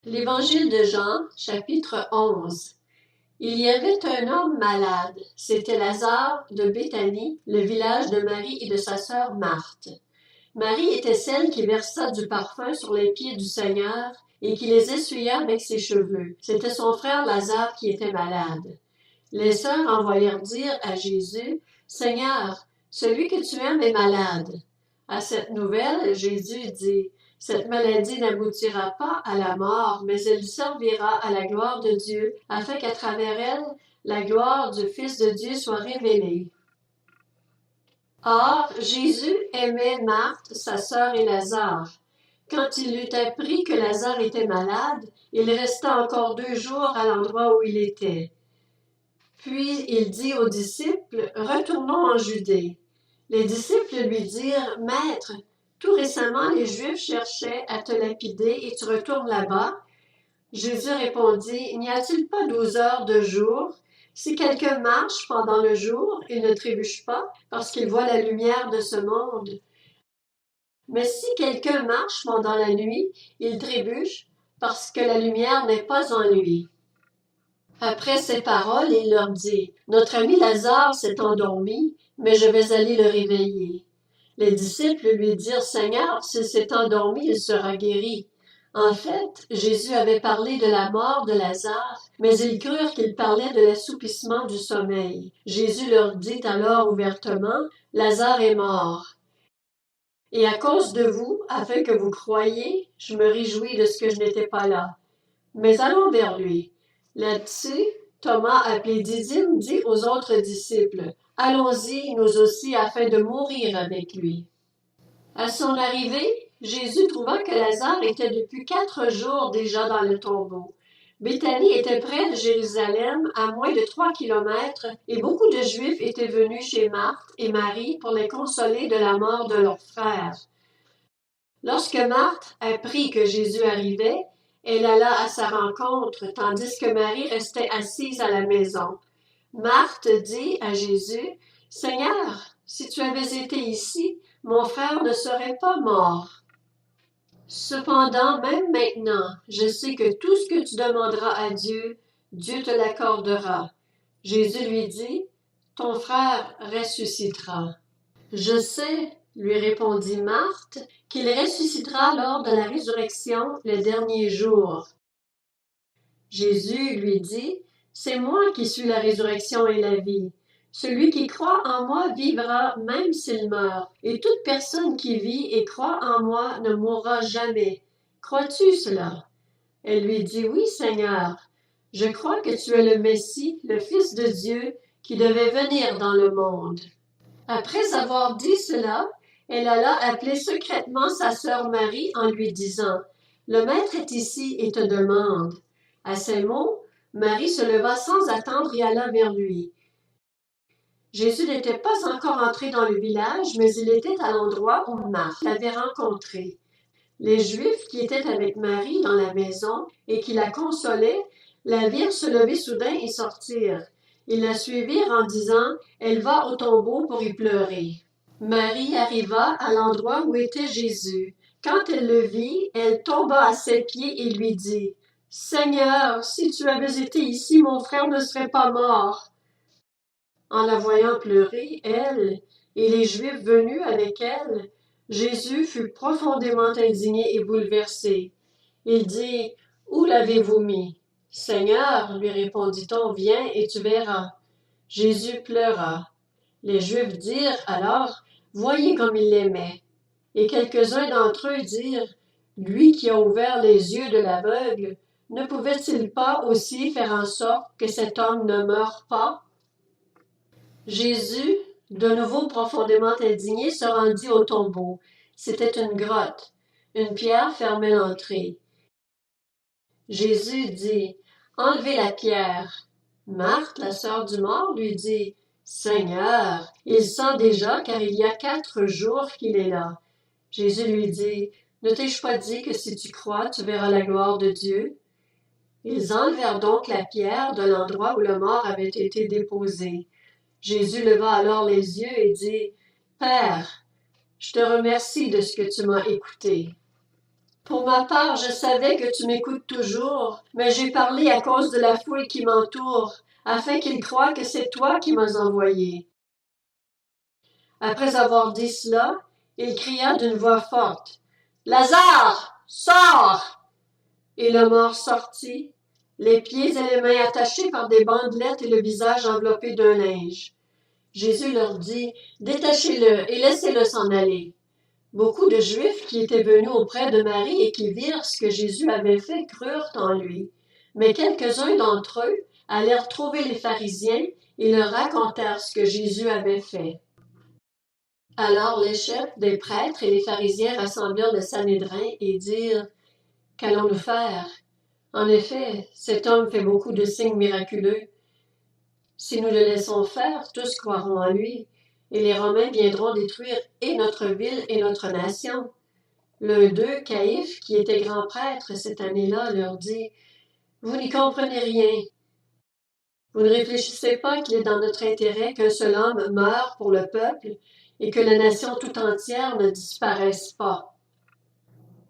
L'Évangile de Jean, chapitre 11. Il y avait un homme malade, c'était Lazare de Béthanie, le village de Marie et de sa sœur Marthe. Marie était celle qui versa du parfum sur les pieds du Seigneur et qui les essuya avec ses cheveux. C'était son frère Lazare qui était malade. Les sœurs envoyèrent dire à Jésus, « Seigneur, celui que tu aimes est malade. » À cette nouvelle, Jésus dit, « Cette maladie n'aboutira pas à la mort, mais elle servira à la gloire de Dieu, afin qu'à travers elle, la gloire du Fils de Dieu soit révélée. » Or, Jésus aimait Marthe, sa sœur et Lazare. Quand il eut appris que Lazare était malade, il resta encore 2 jours à l'endroit où il était. Puis il dit aux disciples, « Retournons en Judée. » Les disciples lui dirent, « Maître, tout récemment les Juifs cherchaient à te lapider et tu retournes là-bas. » Jésus répondit, « N'y a-t-il pas 12 heures de jour? Si quelqu'un marche pendant le jour, il ne trébuche pas parce qu'il voit la lumière de ce monde. Mais si quelqu'un marche pendant la nuit, il trébuche parce que la lumière n'est pas en lui. » Après ces paroles, il leur dit, « Notre ami Lazare s'est endormi, mais je vais aller le réveiller. » Les disciples lui dirent, « Seigneur, s'il s'est endormi, il sera guéri. » En fait, Jésus avait parlé de la mort de Lazare, mais ils crurent qu'il parlait de l'assoupissement du sommeil. Jésus leur dit alors ouvertement, « Lazare est mort. Et à cause de vous, afin que vous croyiez, je me réjouis de ce que je n'étais pas là. Mais allons vers lui. » Là-dessus, Thomas, appelé Didyme, dit aux autres disciples, « Allons-y, nous aussi, afin de mourir avec lui. » À son arrivée, Jésus trouva que Lazare était depuis 4 jours déjà dans le tombeau. Béthanie était près de Jérusalem, à moins de 3 kilomètres, et beaucoup de Juifs étaient venus chez Marthe et Marie pour les consoler de la mort de leur frère. Lorsque Marthe apprit que Jésus arrivait, elle alla à sa rencontre, tandis que Marie restait assise à la maison. Marthe dit à Jésus, « Seigneur, si tu avais été ici, mon frère ne serait pas mort. Cependant, même maintenant, je sais que tout ce que tu demanderas à Dieu, Dieu te l'accordera. » Jésus lui dit, « Ton frère ressuscitera. » « Je sais, lui répondit Marthe, qu'il ressuscitera lors de la résurrection le dernier jour. Jésus lui dit, « C'est moi qui suis la résurrection et la vie. Celui qui croit en moi vivra même s'il meurt, et toute personne qui vit et croit en moi ne mourra jamais. Crois-tu cela? » Elle lui dit, « Oui, Seigneur, je crois que tu es le Messie, le Fils de Dieu, qui devait venir dans le monde. » Après avoir dit cela, elle alla appeler secrètement sa sœur Marie en lui disant, « Le Maître est ici et te demande. » À ces mots, Marie se leva sans attendre et alla vers lui. Jésus n'était pas encore entré dans le village, mais il était à l'endroit où Marthe l'avait rencontré. Les Juifs qui étaient avec Marie dans la maison et qui la consolaient, la virent se lever soudain et sortir. Ils la suivirent en disant, « Elle va au tombeau pour y pleurer. » Marie arriva à l'endroit où était Jésus. Quand elle le vit, elle tomba à ses pieds et lui dit, « Seigneur, si tu avais été ici, mon frère ne serait pas mort. » En la voyant pleurer, elle et les Juifs venus avec elle, Jésus fut profondément indigné et bouleversé. Il dit, « Où l'avez-vous mis? » « Seigneur, lui répondit-on, viens et tu verras. » Jésus pleura. Les Juifs dirent alors, « Voyez comme il l'aimait. » Et quelques-uns d'entre eux dirent, « Lui qui a ouvert les yeux de l'aveugle, ne pouvait-il pas aussi faire en sorte que cet homme ne meure pas? » Jésus, de nouveau profondément indigné, se rendit au tombeau. C'était une grotte. Une pierre fermait l'entrée. Jésus dit, « Enlevez la pierre. » Marthe, la sœur du mort, lui dit, « Seigneur, il sent déjà car il y a 4 jours qu'il est là. » Jésus lui dit, « Ne t'ai-je pas dit que si tu crois, tu verras la gloire de Dieu? » Ils enlevèrent donc la pierre de l'endroit où le mort avait été déposé. Jésus leva alors les yeux et dit, « Père, je te remercie de ce que tu m'as écouté. Pour ma part, je savais que tu m'écoutes toujours, mais j'ai parlé à cause de la foule qui m'entoure, afin qu'ils croient que c'est toi qui m'as envoyé. Après avoir dit cela, il cria d'une voix forte, Lazare, sors! Et le mort sortit, les pieds et les mains attachés par des bandelettes et le visage enveloppé d'un linge. Jésus leur dit, Détachez-le et laissez-le s'en aller. Beaucoup de Juifs qui étaient venus auprès de Marie et qui virent ce que Jésus avait fait crurent en lui. Mais quelques-uns d'entre eux allèrent trouver les pharisiens et leur racontèrent ce que Jésus avait fait. Alors les chefs des prêtres et les pharisiens rassemblèrent le Sanhédrin et dirent, Qu'allons-nous faire? En effet, cet homme fait beaucoup de signes miraculeux. Si nous le laissons faire, tous croiront en lui, et les Romains viendront détruire et notre ville et notre nation. L'un d'eux, Caïphe, qui était grand prêtre cette année-là, leur dit, Vous n'y comprenez rien. Vous ne réfléchissez pas qu'il est dans notre intérêt qu'un seul homme meure pour le peuple et que la nation tout entière ne disparaisse pas.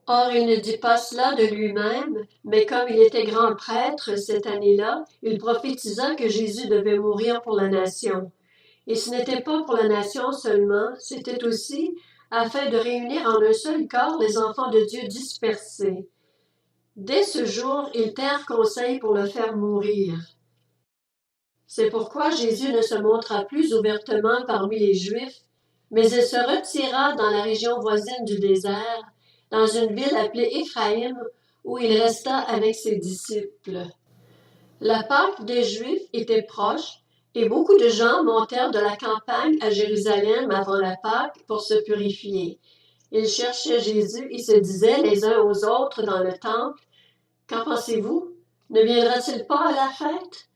Or, il ne dit pas cela de lui-même, mais comme il était grand prêtre cette année-là, il prophétisa que Jésus devait mourir pour la nation. Et ce n'était pas pour la nation seulement, c'était aussi afin de réunir en un seul corps les enfants de Dieu dispersés. Dès ce jour, ils tinrent conseil pour le faire mourir. C'est pourquoi Jésus ne se montra plus ouvertement parmi les Juifs, mais il se retira dans la région voisine du désert, dans une ville appelée Éphraïm, où il resta avec ses disciples. La Pâque des Juifs était proche, et beaucoup de gens montèrent de la campagne à Jérusalem avant la Pâque pour se purifier. Ils cherchaient Jésus et se disaient les uns aux autres dans le temple, « Qu'en pensez-vous? Ne viendra-t-il pas à la fête? »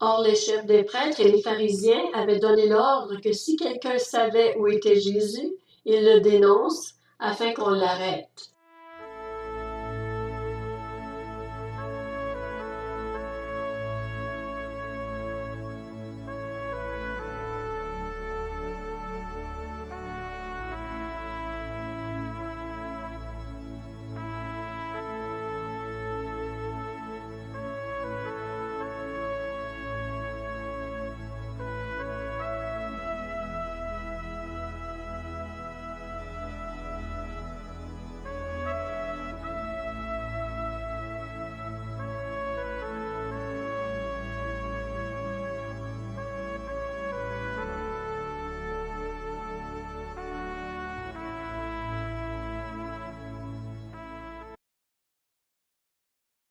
Or les chefs des prêtres et les pharisiens avaient donné l'ordre que si quelqu'un savait où était Jésus, il le dénonce afin qu'on l'arrête.